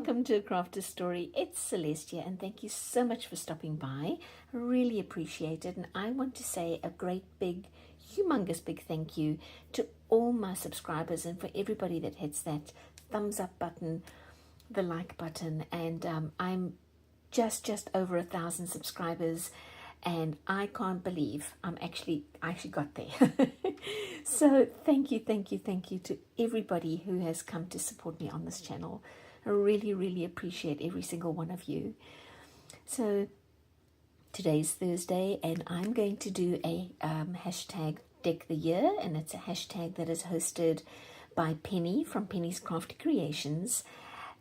welcome to A Crafter's Story. It's Celeste here, and thank you so much for stopping by. I really appreciate it, and I want to say a great big, humongous big thank you to all my subscribers and for everybody that hits that thumbs up button, the like button, and I'm just over 1,000 subscribers, and I can't believe I actually got there. So thank you to everybody who has come to support me on this channel. I really appreciate every single one of you. So today's Thursday, and I'm going to do a hashtag Deck the Year, and it's a hashtag that is hosted by Penny from Penny's Crafty Creations.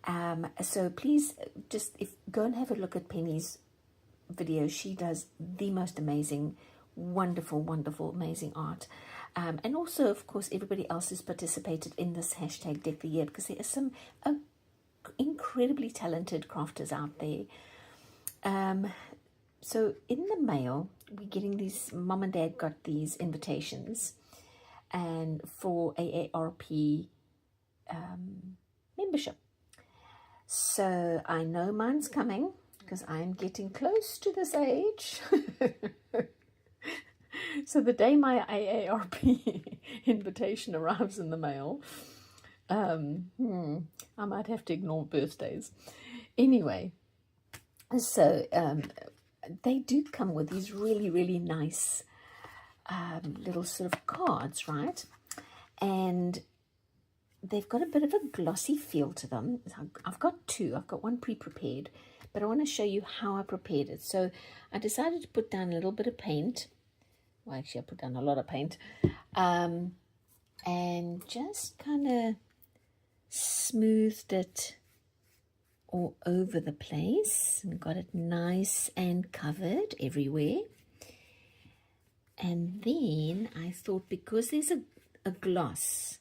So please just go and have a look at Penny's video. She does the most amazing, wonderful, amazing art. And also, of course, everybody else who's participated in this hashtag Deck the Year, because there are some incredibly talented crafters out there. So in the mail, we're getting these, Mom and Dad got these invitations and for AARP membership. So I know mine's coming because I'm getting close to this age. So the day my AARP invitation arrives in the mail, I might have to ignore birthdays. Anyway, so they do come with these really nice little sort of cards, right? And they've got a bit of a glossy feel to them. I've got two. I've got one pre-prepared, but I want to show you how I prepared it. So I decided to put down a little bit of paint. Well, actually, I put down a lot of paint. And just kind of smoothed it all over the place and got it nice and covered everywhere. And then I thought, because there's a gloss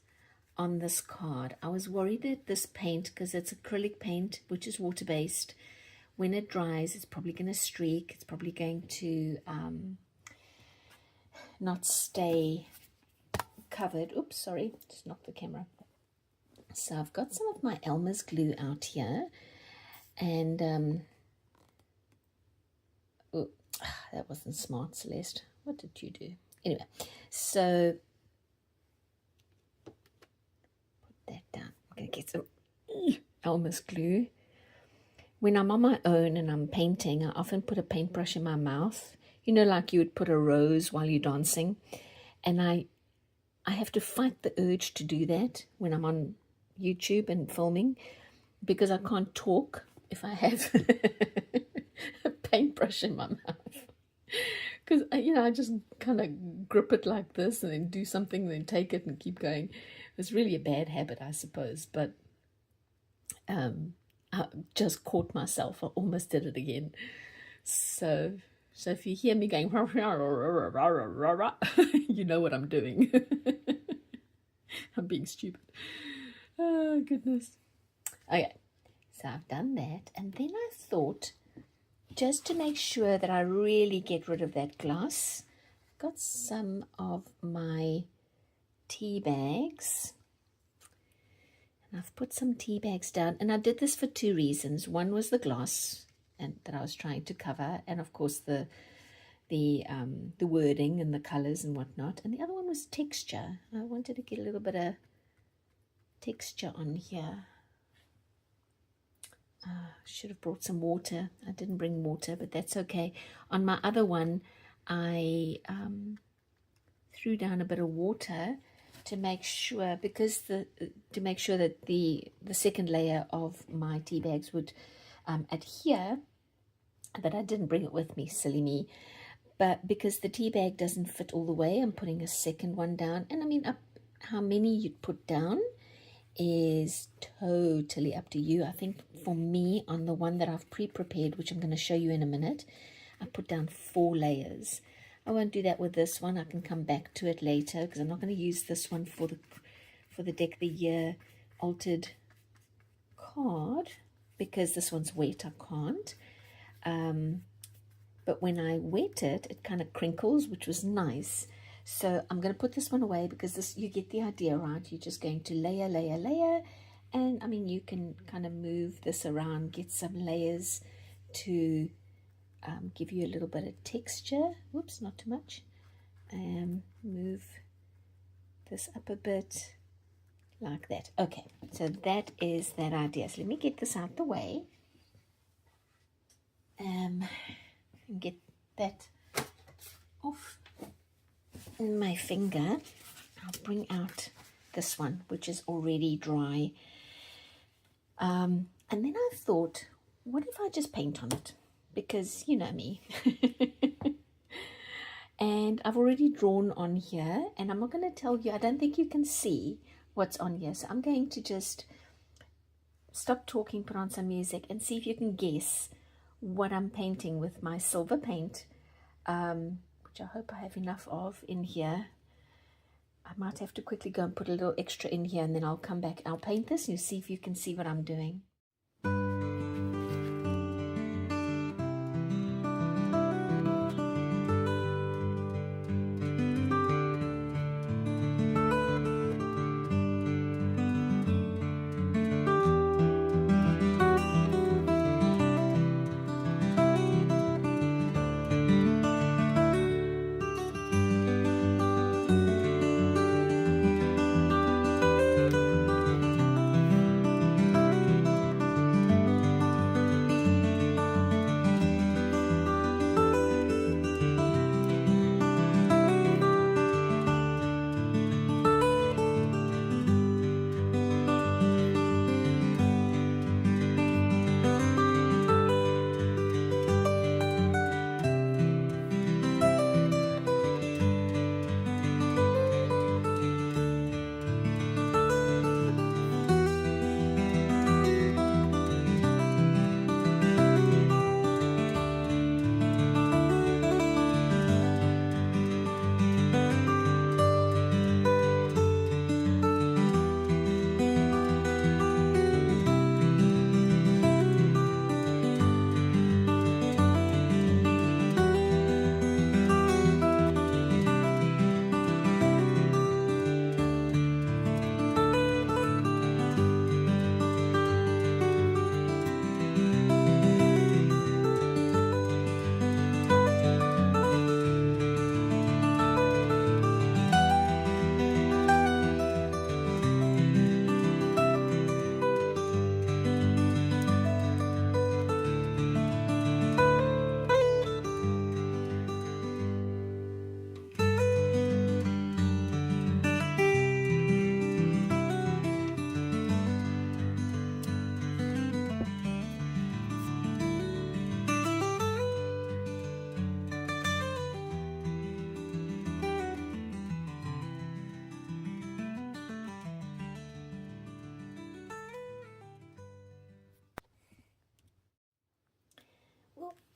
on this card, I was worried that this paint, because it's acrylic paint, which is water-based, when it dries, it's probably going to streak. It's probably going to not stay covered. Oops, sorry, just knocked the camera. So I've got some of my Elmer's glue out here, and oh, that wasn't smart, Celeste. What did you do? Anyway, so put that down. I'm going to get some Elmer's glue. When I'm on my own and I'm painting, I often put a paintbrush in my mouth. You know, like you would put a rose while you're dancing. And I have to fight the urge to do that when I'm on YouTube and filming, because I can't talk if I have a paintbrush in my mouth. Because, you know, I just kind of grip it like this and then do something, then take it and keep going. It's really a bad habit, I suppose. But I just caught myself. I almost did it again. So if you hear me going, you know what I'm doing. I'm being stupid. Oh, goodness. Okay, so I've done that. And then I thought, just to make sure that I really get rid of that gloss, I've got some of my tea bags. And I've put some tea bags down. And I did this for two reasons. One was the gloss, and that I was trying to cover, and of course the wording and the colors and whatnot. And the other one was texture. I wanted to get a little bit of texture on here. Should have brought some water. I didn't bring water, but that's okay. On my other one, I threw down a bit of water to make sure, because to make sure that the second layer of my tea bags would adhere. But I didn't bring it with me, silly me. But because the tea bag doesn't fit all the way, I'm putting a second one down. And I mean, how many you'd put down is totally up to you. I think for me, on the one that I've pre-prepared, which I'm going to show you in a minute, I put down 4 layers. I won't do that with this one. I can come back to it later, because I'm not going to use this one for the Deck the Year altered card, because this one's wet. I can't. But when I wet it, it kind of crinkles, which was nice. So I'm going to put this one away, because this, you get the idea, right? You're just going to layer, And I mean, you can kind of move this around, get some layers to give you a little bit of texture. Whoops, not too much. Move this up a bit like that. Okay, so that is that idea. So let me get this out the way and get that off my finger. I'll bring out this one, which is already dry. And then I thought, what if I just paint on it? Because you know me. And I've already drawn on here, and I'm not going to tell you, I don't think you can see what's on here. So I'm going to just stop talking, put on some music, and see if you can guess what I'm painting with my silver paint, which I hope I have enough of in here. I might have to quickly go and put a little extra in here, and then I'll come back. I'll paint this, and you see if you can see what I'm doing.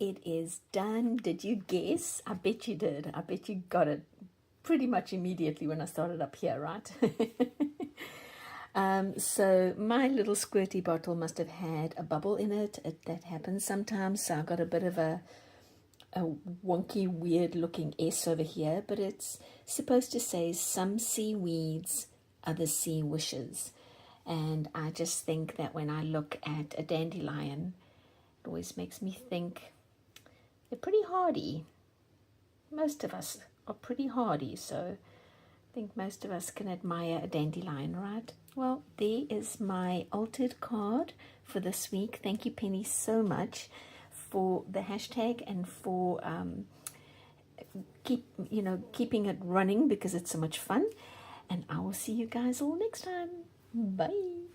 It is done. Did you guess? I bet you did. I bet you got it pretty much immediately when I started up here, right? So my little squirty bottle must have had a bubble in it. That happens sometimes. So I got a bit of a wonky, weird looking S over here, but it's supposed to say some seaweeds, other sea wishes. And I just think that when I look at a dandelion, it always makes me think they're pretty hardy. Most of us are pretty hardy, so I think most of us can admire a dandelion, right? Well, there is my altered card for this week. Thank you, Penny, so much for the hashtag and for keeping it running because it's so much fun. And I will see you guys all next time. Bye.